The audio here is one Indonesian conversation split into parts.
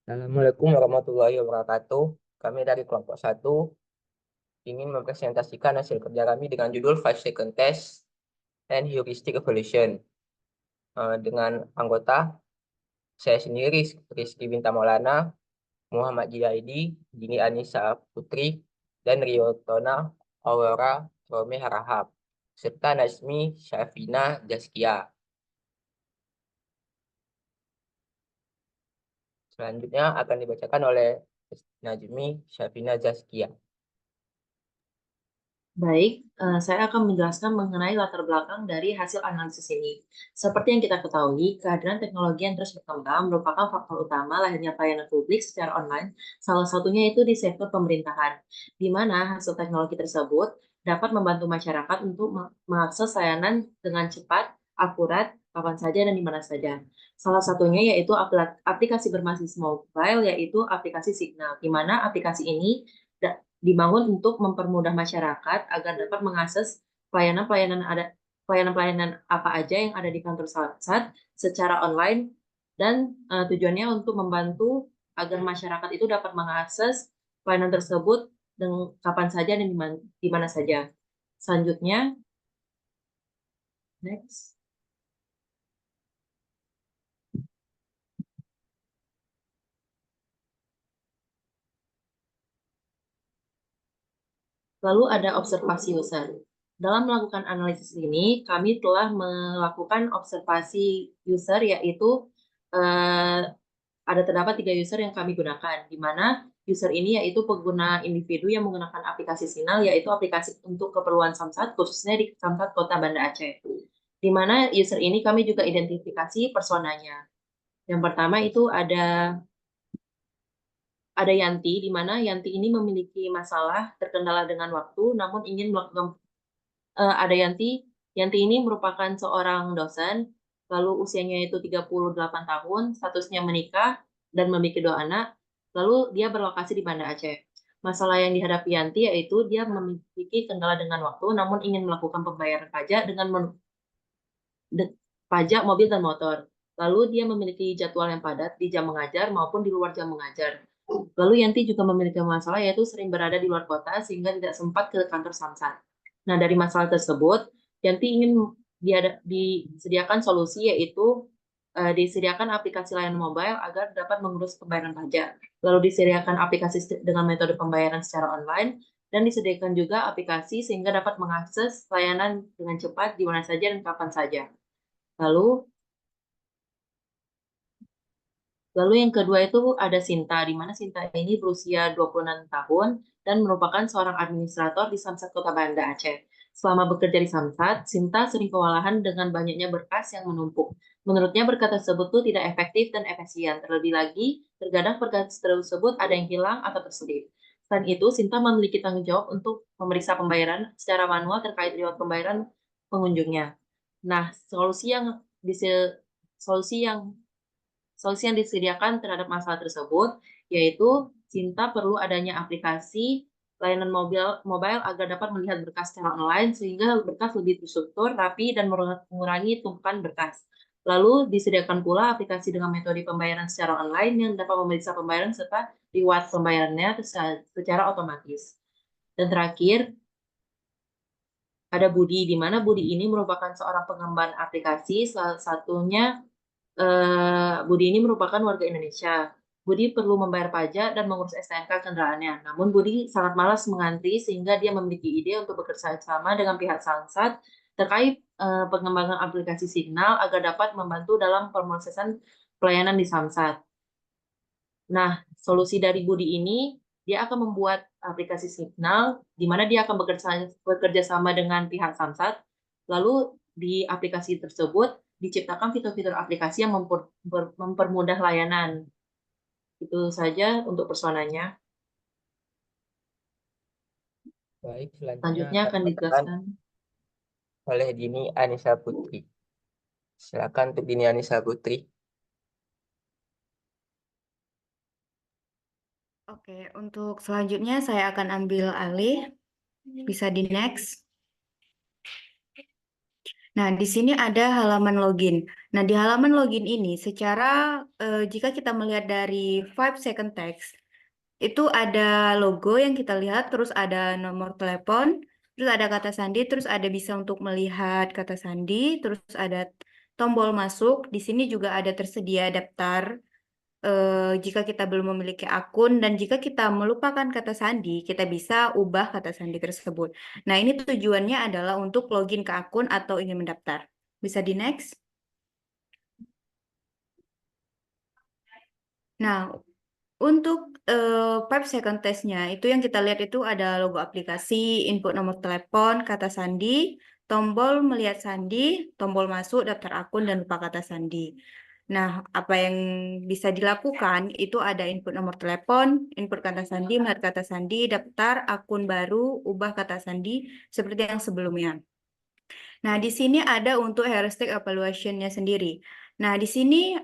Assalamualaikum warahmatullahi wabarakatuh. Kami dari kelompok 1 ingin mempresentasikan hasil kerja kami dengan judul 5 Second Test and Heuristic Evaluation. Dengan anggota saya sendiri, Rizky Binta Maulana, Muhammad Jidaidi, Dini Anissa Putri, dan Riotona Aurora Rome Harahap, serta Nazmi Syafina Jaskia. Selanjutnya akan dibacakan oleh Nazmi Syafina Jaskia. Baik, saya akan menjelaskan mengenai latar belakang dari hasil analisis ini. Seperti yang kita ketahui, kehadiran teknologi yang terus berkembang merupakan faktor utama lahirnya pelayanan publik secara online, salah satunya itu di sektor pemerintahan, di mana hasil teknologi tersebut dapat membantu masyarakat untuk mengakses layanan dengan cepat, akurat, kapan saja, dan di mana saja. Salah satunya yaitu aplikasi berbasis mobile, yaitu aplikasi Signal, di mana aplikasi ini dibangun untuk mempermudah masyarakat agar dapat mengakses pelayanan-pelayanan apa aja yang ada di kantor Samsat secara online dan tujuannya untuk membantu agar masyarakat itu dapat mengakses pelayanan tersebut dengan kapan saja dan di mana saja. Selanjutnya, next. Lalu ada observasi user. Dalam melakukan analisis ini, kami telah melakukan observasi user, yaitu ada terdapat 3 user yang kami gunakan, di mana user ini yaitu pengguna individu yang menggunakan aplikasi Signal, yaitu aplikasi untuk keperluan Samsat, khususnya di Samsat Kota Banda Aceh. Di mana user ini kami juga identifikasi personanya. Yang pertama itu ada Yanti, di mana Yanti ini memiliki masalah terkendala dengan waktu, namun ingin melakukan ada Yanti ini merupakan seorang dosen, lalu usianya itu 38 tahun, statusnya menikah dan memiliki 2 anak, lalu dia berlokasi di Banda Aceh. Masalah yang dihadapi Yanti yaitu dia memiliki kendala dengan waktu, namun ingin melakukan pembayaran pajak dengan pajak mobil dan motor. Lalu dia memiliki jadwal yang padat di jam mengajar maupun di luar jam mengajar. Lalu Yanti juga memiliki masalah yaitu sering berada di luar kota sehingga tidak sempat ke kantor Samsat. Nah, dari masalah tersebut, Yanti ingin disediakan solusi yaitu disediakan aplikasi layanan mobile agar dapat mengurus pembayaran pajak. Lalu disediakan aplikasi dengan metode pembayaran secara online dan disediakan juga aplikasi sehingga dapat mengakses layanan dengan cepat di mana saja dan kapan saja. Lalu yang kedua itu ada Sinta, di mana Sinta ini berusia 26 tahun dan merupakan seorang administrator di Samsat Kota Banda Aceh. Selama bekerja di Samsat, Sinta sering kewalahan dengan banyaknya berkas yang menumpuk. Menurutnya berkas tersebut tuh tidak efektif dan efisien. Terlebih lagi, terkadang berkas tersebut ada yang hilang atau terselip. Selain itu, Sinta memiliki tanggung jawab untuk memeriksa pembayaran secara manual terkait riwayat pembayaran pengunjungnya. Nah, solusi yang Solusi yang disediakan terhadap masalah tersebut yaitu Sinta perlu adanya aplikasi layanan mobile agar dapat melihat berkas secara online sehingga berkas lebih terstruktur, rapi, dan mengurangi tumpukan berkas. Lalu disediakan pula aplikasi dengan metode pembayaran secara online yang dapat memeriksa pembayaran serta reward pembayarannya secara otomatis. Dan terakhir, ada Budi, di mana Budi ini merupakan seorang pengembang aplikasi, salah satunya Budi ini merupakan warga Indonesia. Budi perlu membayar pajak dan mengurus STNK kendaraannya. Namun Budi sangat malas mengantri sehingga dia memiliki ide untuk bekerja sama dengan pihak Samsat terkait pengembangan aplikasi Signal agar dapat membantu dalam pemrosesan pelayanan di Samsat. Nah, solusi dari Budi ini dia akan membuat aplikasi Signal di mana dia akan bekerja sama dengan pihak Samsat. Lalu di aplikasi tersebut diciptakan fitur-fitur aplikasi yang mempermudah layanan. Itu saja untuk personanya. Baik, selanjutnya Selanjutnya akan akan dibacakan dijelaskan. oleh Dini Anissa Putri. Silakan untuk Dini Anissa Putri. Oke, untuk selanjutnya saya akan ambil alih. Bisa di next. Nah, di sini ada halaman login. Nah, di halaman login ini, jika kita melihat dari 5 second text, itu ada logo yang kita lihat, terus ada nomor telepon, terus ada kata sandi, terus ada bisa untuk melihat kata sandi, terus ada tombol masuk. Di sini juga ada tersedia daftar jika kita belum memiliki akun, dan jika kita melupakan kata sandi, kita bisa ubah kata sandi tersebut. Nah, ini tujuannya adalah untuk login ke akun atau ingin mendaftar. Bisa di next. Nah, untuk 5 second test-nya, itu yang kita lihat itu ada logo aplikasi, input nomor telepon, kata sandi, tombol melihat sandi, tombol masuk, daftar akun, dan lupa kata sandi. Nah, apa yang bisa dilakukan itu ada input nomor telepon, input kata sandi, melihat kata sandi, daftar akun baru, ubah kata sandi, seperti yang sebelumnya. Nah, di sini ada untuk heuristic evaluation-nya sendiri. Nah, di sini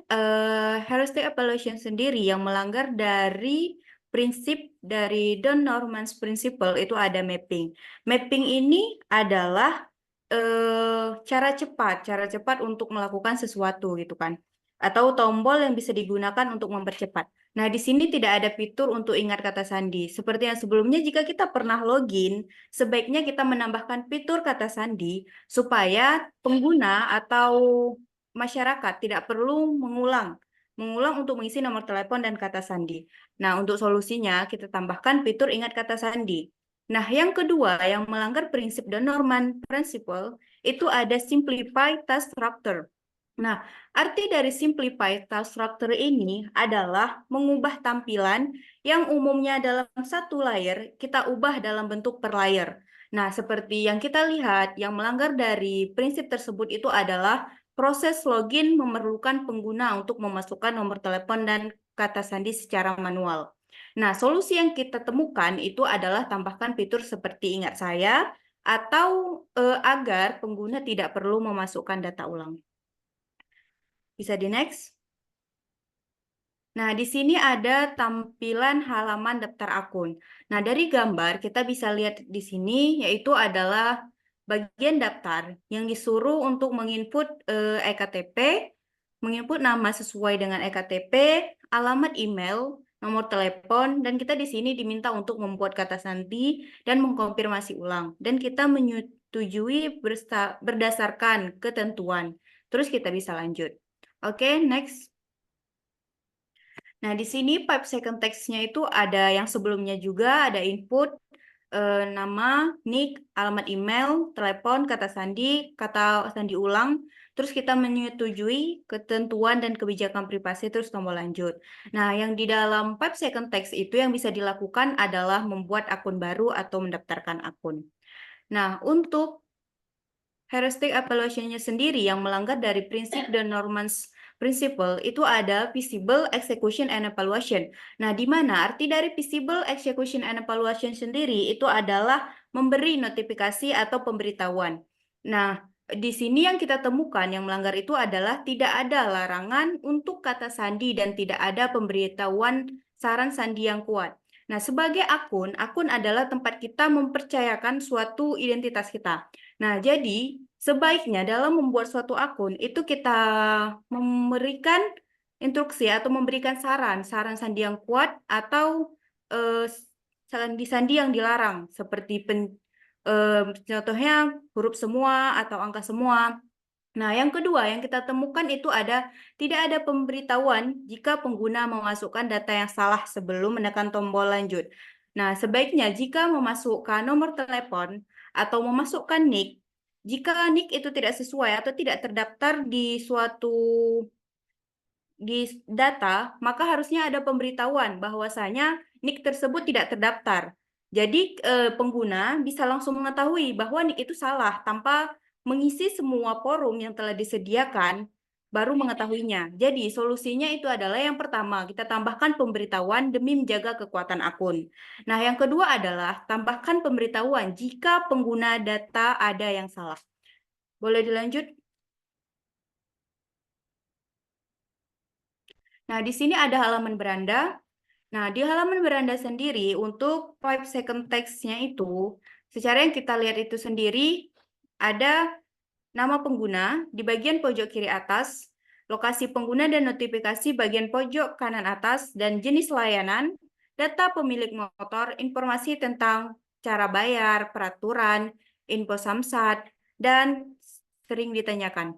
heuristic evaluation sendiri yang melanggar dari prinsip dari Don Norman's Principle itu ada mapping. Mapping ini adalah cara cepat untuk melakukan sesuatu gitu kan. Atau tombol yang bisa digunakan untuk mempercepat. Nah, di sini tidak ada fitur untuk ingat kata sandi. Seperti yang sebelumnya, jika kita pernah login, sebaiknya kita menambahkan fitur kata sandi supaya pengguna atau masyarakat tidak perlu mengulang untuk mengisi nomor telepon dan kata sandi. Nah, untuk solusinya kita tambahkan fitur ingat kata sandi. Nah, yang kedua yang melanggar prinsip The Norman Principle itu ada simplify task structure. Nah, arti dari simplify task structure ini adalah mengubah tampilan yang umumnya dalam satu layer, kita ubah dalam bentuk per layer. Nah, seperti yang kita lihat, yang melanggar dari prinsip tersebut itu adalah proses login memerlukan pengguna untuk memasukkan nomor telepon dan kata sandi secara manual. Nah, solusi yang kita temukan itu adalah tambahkan fitur seperti ingat saya atau agar pengguna tidak perlu memasukkan data ulang. Bisa di next. Nah, di sini ada tampilan halaman daftar akun. Nah, dari gambar kita bisa lihat di sini yaitu adalah bagian daftar yang disuruh untuk menginput ektp, menginput nama sesuai dengan ektp, alamat email, nomor telepon, dan kita di sini diminta untuk membuat kata sandi dan mengkonfirmasi ulang. Dan kita menyetujui berdasarkan ketentuan. Terus kita bisa lanjut. Oke, next. Nah, di sini 5 second text-nya itu ada yang sebelumnya juga, ada input, nama, nick, alamat email, telepon, kata sandi ulang, terus kita menyetujui ketentuan dan kebijakan privasi, terus tombol lanjut. Nah, yang di dalam 5 second text itu yang bisa dilakukan adalah membuat akun baru atau mendaftarkan akun. Nah, untuk heuristic evaluation-nya sendiri yang melanggar dari prinsip The Norman's Principle itu ada visible execution and evaluation. Nah, di mana arti dari visible execution and evaluation sendiri itu adalah memberi notifikasi atau pemberitahuan. Nah, di sini yang kita temukan yang melanggar itu adalah tidak ada larangan untuk kata sandi dan tidak ada pemberitahuan saran sandi yang kuat. Nah, sebagai akun adalah tempat kita mempercayakan suatu identitas kita. Nah, jadi sebaiknya dalam membuat suatu akun itu kita memberikan instruksi atau memberikan saran sandi yang kuat atau sandi yang dilarang seperti contohnya huruf semua atau angka semua. Nah, yang kedua yang kita temukan itu tidak ada pemberitahuan jika pengguna memasukkan data yang salah sebelum menekan tombol lanjut. Nah, sebaiknya jika memasukkan nomor telepon atau memasukkan nick, jika nick itu tidak sesuai atau tidak terdaftar di data, maka harusnya ada pemberitahuan bahwasanya nick tersebut tidak terdaftar. Jadi pengguna bisa langsung mengetahui bahwa nick itu salah tanpa mengisi semua forum yang telah disediakan, baru mengetahuinya. Jadi solusinya itu adalah yang pertama, kita tambahkan pemberitahuan demi menjaga kekuatan akun. Nah, yang kedua adalah tambahkan pemberitahuan jika pengguna data ada yang salah. Boleh dilanjut? Nah, di sini ada halaman beranda. Nah, di halaman beranda sendiri untuk 5 second text-nya itu, secara yang kita lihat itu sendiri, ada nama pengguna di bagian pojok kiri atas, lokasi pengguna dan notifikasi bagian pojok kanan atas, dan jenis layanan, data pemilik motor, informasi tentang cara bayar, peraturan, info samsat, dan sering ditanyakan.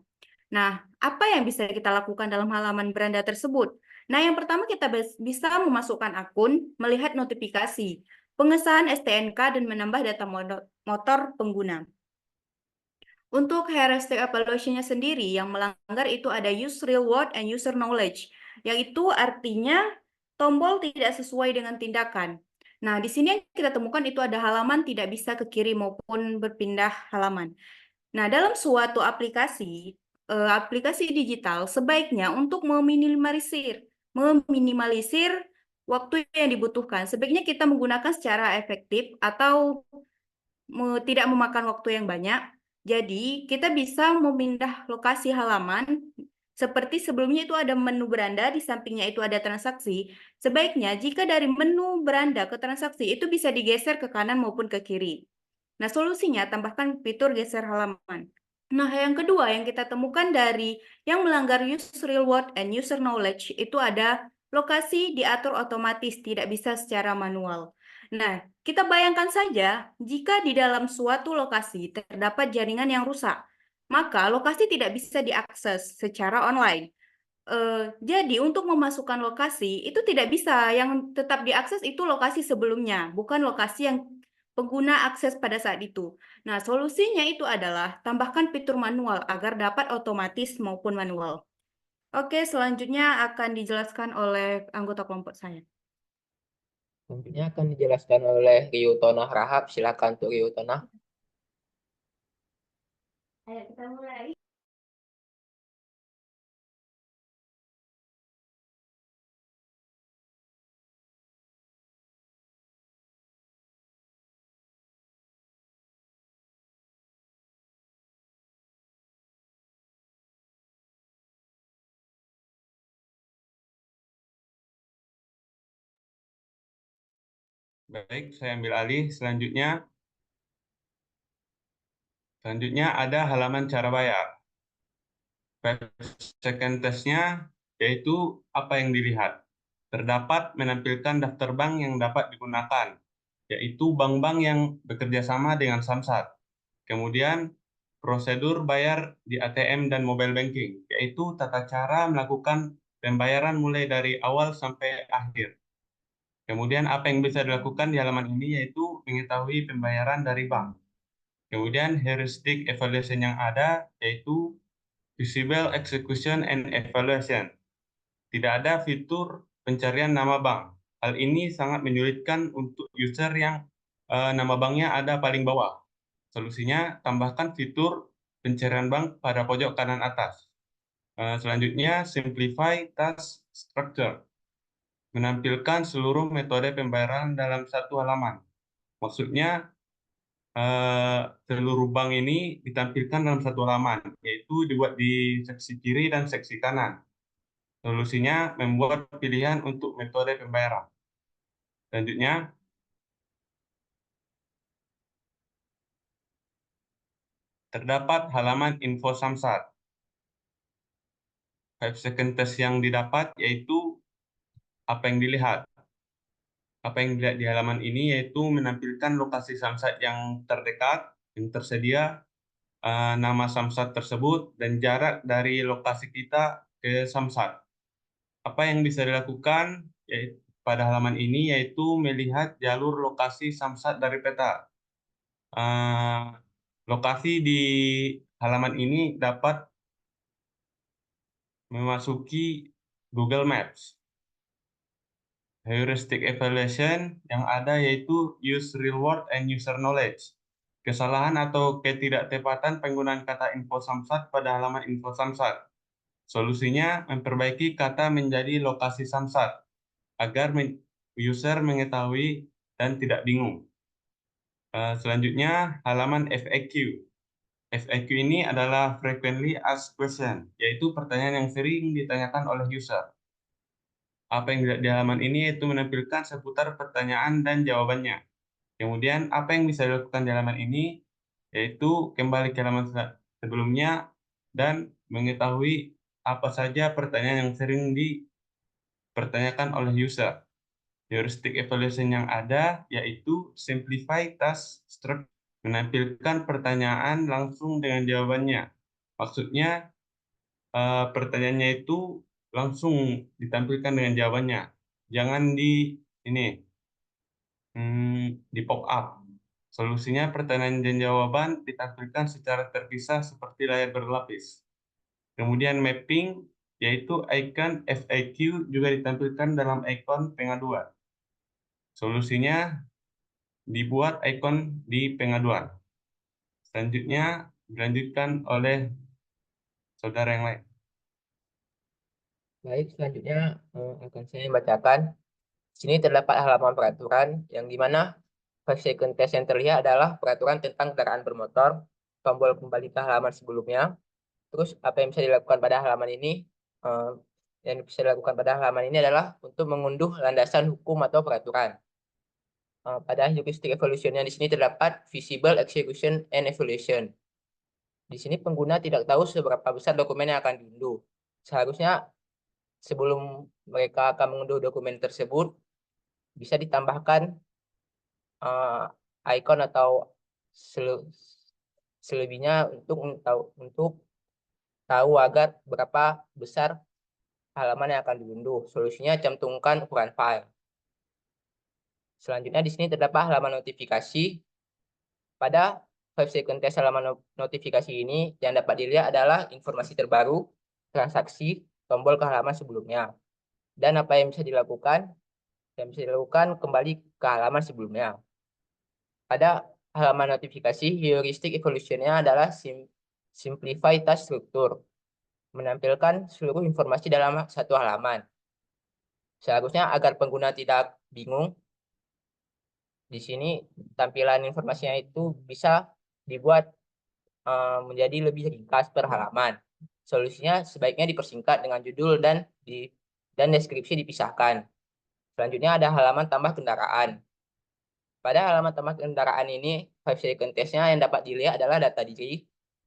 Nah, apa yang bisa kita lakukan dalam halaman beranda tersebut? Nah, yang pertama kita bisa memasukkan akun, melihat notifikasi, pengesahan STNK, dan menambah data motor pengguna. Untuk heuristic evaluation-nya sendiri, yang melanggar itu ada use real word and user knowledge, yaitu artinya tombol tidak sesuai dengan tindakan. Nah, di sini yang kita temukan itu ada halaman tidak bisa ke kiri maupun berpindah halaman. Nah, dalam suatu aplikasi digital sebaiknya untuk meminimalisir waktu yang dibutuhkan. Sebaiknya kita menggunakan secara efektif atau tidak memakan waktu yang banyak. Jadi, kita bisa memindah lokasi halaman seperti sebelumnya itu ada menu beranda, di sampingnya itu ada transaksi. Sebaiknya jika dari menu beranda ke transaksi itu bisa digeser ke kanan maupun ke kiri. Nah, solusinya tambahkan fitur geser halaman. Nah, yang kedua yang kita temukan dari yang melanggar use real word and user knowledge itu ada lokasi diatur otomatis, tidak bisa secara manual. Nah, kita bayangkan saja jika di dalam suatu lokasi terdapat jaringan yang rusak, maka lokasi tidak bisa diakses secara online. Jadi untuk memasukkan lokasi itu tidak bisa, yang tetap diakses itu lokasi sebelumnya, bukan lokasi yang pengguna akses pada saat itu. Nah, solusinya itu adalah tambahkan fitur manual agar dapat otomatis maupun manual. Oke, selanjutnya akan dijelaskan oleh anggota kelompok saya. Selanjutnya akan dijelaskan oleh Rio Tonah Rahab. Silakan untuk Rio Tonah. Ayo kita mulai. Baik, saya ambil alih. Selanjutnya ada halaman cara bayar. 5 second test-nya yaitu apa yang dilihat. Terdapat menampilkan daftar bank yang dapat digunakan, yaitu bank-bank yang bekerja sama dengan Samsat. Kemudian prosedur bayar di ATM dan mobile banking, yaitu tata cara melakukan pembayaran mulai dari awal sampai akhir. Kemudian apa yang bisa dilakukan di halaman ini yaitu mengetahui pembayaran dari bank. Kemudian heuristic evaluation yang ada yaitu visible execution and evaluation. Tidak ada fitur pencarian nama bank. Hal ini sangat menyulitkan untuk user yang nama banknya ada paling bawah. Solusinya, tambahkan fitur pencarian bank pada pojok kanan atas. Selanjutnya, simplify task structure. Menampilkan seluruh metode pembayaran dalam satu halaman. Maksudnya, seluruh bank ini ditampilkan dalam satu halaman, yaitu dibuat di seksi kiri dan seksi kanan. Solusinya, membuat pilihan untuk metode pembayaran. Selanjutnya, terdapat halaman info Samsat. 5 second test yang didapat yaitu apa yang dilihat. Apa yang dilihat di halaman ini yaitu menampilkan lokasi Samsat yang terdekat, yang tersedia, nama Samsat tersebut, dan jarak dari lokasi kita ke Samsat. Apa yang bisa dilakukan yaitu, pada halaman ini yaitu melihat jalur lokasi Samsat dari peta. Lokasi di halaman ini dapat memasuki Google Maps. Heuristic evaluation yang ada yaitu use real word and user knowledge. Kesalahan atau ketidaktepatan penggunaan kata info Samsat pada halaman info Samsat. Solusinya memperbaiki kata menjadi lokasi Samsat agar user mengetahui dan tidak bingung. Selanjutnya halaman FAQ. FAQ ini adalah frequently asked question, yaitu pertanyaan yang sering ditanyakan oleh user. Apa yang dilihat di halaman ini yaitu menampilkan seputar pertanyaan dan jawabannya. Kemudian apa yang bisa dilakukan di halaman ini yaitu kembali ke halaman sebelumnya dan mengetahui apa saja pertanyaan yang sering dipertanyakan oleh user. Heuristic evaluation yang ada yaitu simplify task structure, menampilkan pertanyaan langsung dengan jawabannya. Maksudnya pertanyaannya itu langsung ditampilkan dengan jawabannya. Jangan di pop up. Solusinya pertanyaan dan jawaban ditampilkan secara terpisah seperti layar berlapis. Kemudian mapping, yaitu icon FAQ juga ditampilkan dalam ikon pengaduan. Solusinya dibuat ikon di pengaduan. Selanjutnya dilanjutkan oleh saudara yang lain. Baik, selanjutnya akan saya bacakan. Di sini terdapat halaman peraturan yang dimana 5 second test yang terlihat adalah peraturan tentang kendaraan bermotor, tombol kembali ke halaman sebelumnya. Terus apa yang bisa dilakukan pada halaman ini? Eh, yang bisa dilakukan pada halaman ini adalah untuk mengunduh landasan hukum atau peraturan. Pada heuristic evaluation yang di sini terdapat visible execution and evaluation. Di sini pengguna tidak tahu seberapa besar dokumen yang akan diunduh. Seharusnya sebelum mereka akan mengunduh dokumen tersebut, bisa ditambahkan icon atau selebihnya untuk tahu agar berapa besar halaman yang akan diunduh. Solusinya cantumkan ukuran file. Selanjutnya di sini terdapat halaman notifikasi. Pada 5 second test halaman notifikasi ini yang dapat dilihat adalah informasi terbaru, transaksi, tombol ke halaman sebelumnya. Dan apa yang bisa dilakukan? Yang bisa dilakukan kembali ke halaman sebelumnya. Pada halaman notifikasi, heuristic evolution-nya adalah simplify task structure, menampilkan seluruh informasi dalam satu halaman. Seharusnya agar pengguna tidak bingung, di sini tampilan informasinya itu bisa dibuat menjadi lebih ringkas per halaman. Solusinya sebaiknya dipersingkat dengan judul dan deskripsi dipisahkan. Selanjutnya ada halaman tambah kendaraan. Pada halaman tambah kendaraan ini, 5 second test-nya yang dapat dilihat adalah data diri,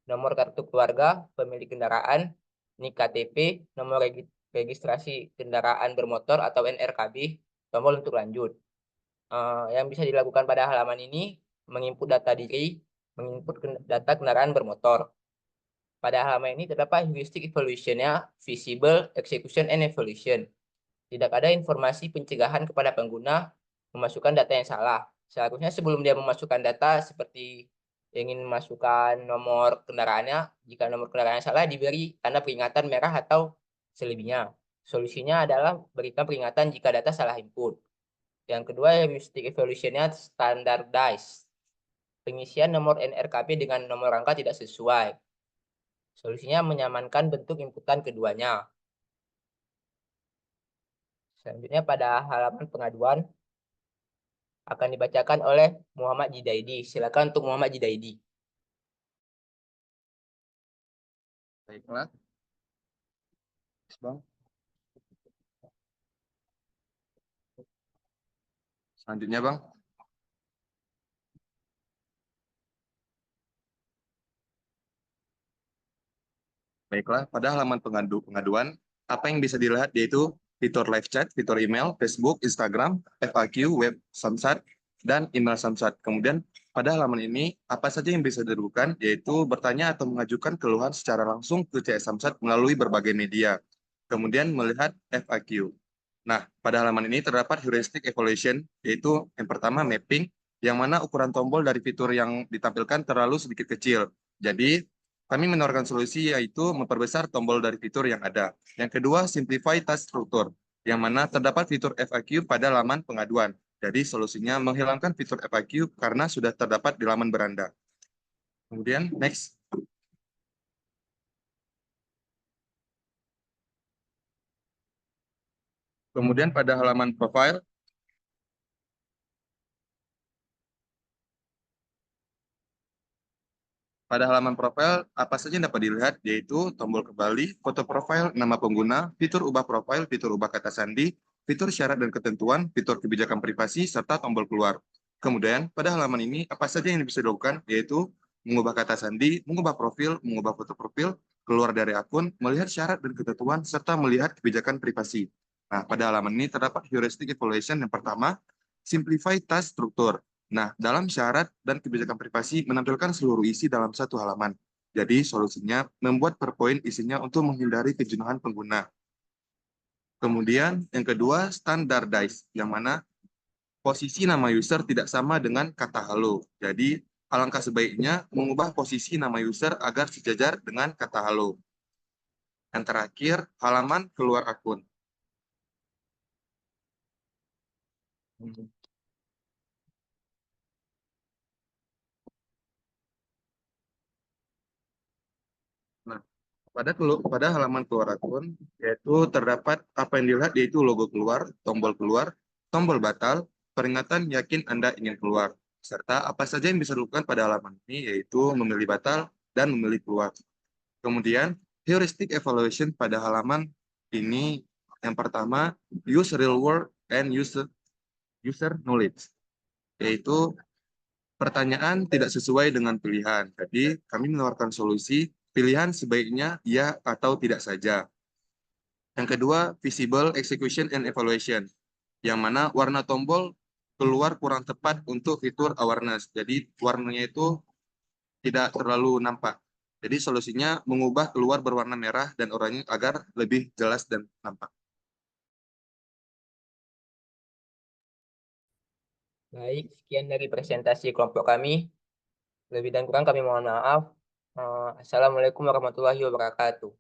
nomor kartu keluarga, pemilik kendaraan, NIK KTP, nomor registrasi kendaraan bermotor atau NRKB, tombol untuk lanjut. Yang bisa dilakukan pada halaman ini, menginput data diri, menginput data kendaraan bermotor. Pada halaman ini terdapat heuristic evaluation-nya, visible, execution, and evaluation. Tidak ada informasi pencegahan kepada pengguna memasukkan data yang salah. Seharusnya sebelum dia memasukkan data seperti ingin memasukkan nomor kendaraannya, jika nomor kendaraannya salah diberi tanda peringatan merah atau selebihnya. Solusinya adalah berikan peringatan jika data salah input. Yang kedua, heuristic evaluation-nya standardized. Pengisian nomor NRKP dengan nomor rangka tidak sesuai. Solusinya menyamankan bentuk inputan keduanya. Selanjutnya pada halaman pengaduan akan dibacakan oleh Muhammad Jidaidi. Silakan untuk Muhammad Jidaidi. Baiklah. Bang. Selanjutnya, Bang. Baiklah, pada halaman pengaduan, apa yang bisa dilihat yaitu fitur live chat, fitur email, Facebook, Instagram, FAQ, web Samsat, dan email Samsat. Kemudian pada halaman ini, apa saja yang bisa dilakukan, yaitu bertanya atau mengajukan keluhan secara langsung ke CS Samsat melalui berbagai media. Kemudian melihat FAQ. Nah, pada halaman ini terdapat heuristic evaluation, yaitu yang pertama mapping, yang mana ukuran tombol dari fitur yang ditampilkan terlalu sedikit kecil. Jadi, kami menawarkan solusi yaitu memperbesar tombol dari fitur yang ada. Yang kedua, simplify task structure, yang mana terdapat fitur FAQ pada laman pengaduan. Jadi solusinya menghilangkan fitur FAQ karena sudah terdapat di laman beranda. Kemudian, next. Kemudian pada halaman profile, apa saja yang dapat dilihat, yaitu tombol kembali, foto profil, nama pengguna, fitur ubah profil, fitur ubah kata sandi, fitur syarat dan ketentuan, fitur kebijakan privasi, serta tombol keluar. Kemudian, pada halaman ini, apa saja yang bisa dilakukan, yaitu mengubah kata sandi, mengubah profil, mengubah foto profil, keluar dari akun, melihat syarat dan ketentuan, serta melihat kebijakan privasi. Nah, pada halaman ini terdapat heuristic evaluation yang pertama, simplify task struktur. Nah, dalam syarat dan kebijakan privasi menampilkan seluruh isi dalam satu halaman. Jadi, solusinya membuat per poin isinya untuk menghindari kejenuhan pengguna. Kemudian, yang kedua, standardize, yang mana posisi nama user tidak sama dengan kata halo. Jadi, alangkah sebaiknya mengubah posisi nama user agar sejajar dengan kata halo. Yang terakhir, halaman keluar akun. Nah, pada halaman keluar akun, yaitu terdapat apa yang dilihat yaitu logo keluar, tombol batal, peringatan yakin Anda ingin keluar, serta apa saja yang bisa dilakukan pada halaman ini, yaitu memilih batal dan memilih keluar. Kemudian, heuristic evaluation pada halaman ini yang pertama, use real world and user knowledge, yaitu pertanyaan tidak sesuai dengan pilihan. Jadi, kami menawarkan solusi pilihan sebaiknya ya atau tidak saja. Yang kedua, visible execution and evaluation, yang mana warna tombol keluar kurang tepat untuk fitur awareness. Jadi, warnanya itu tidak terlalu nampak. Jadi, solusinya mengubah keluar berwarna merah dan oranye agar lebih jelas dan nampak. Baik, sekian dari presentasi kelompok kami. Lebih dan kurang kami mohon maaf. Assalamualaikum warahmatullahi wabarakatuh.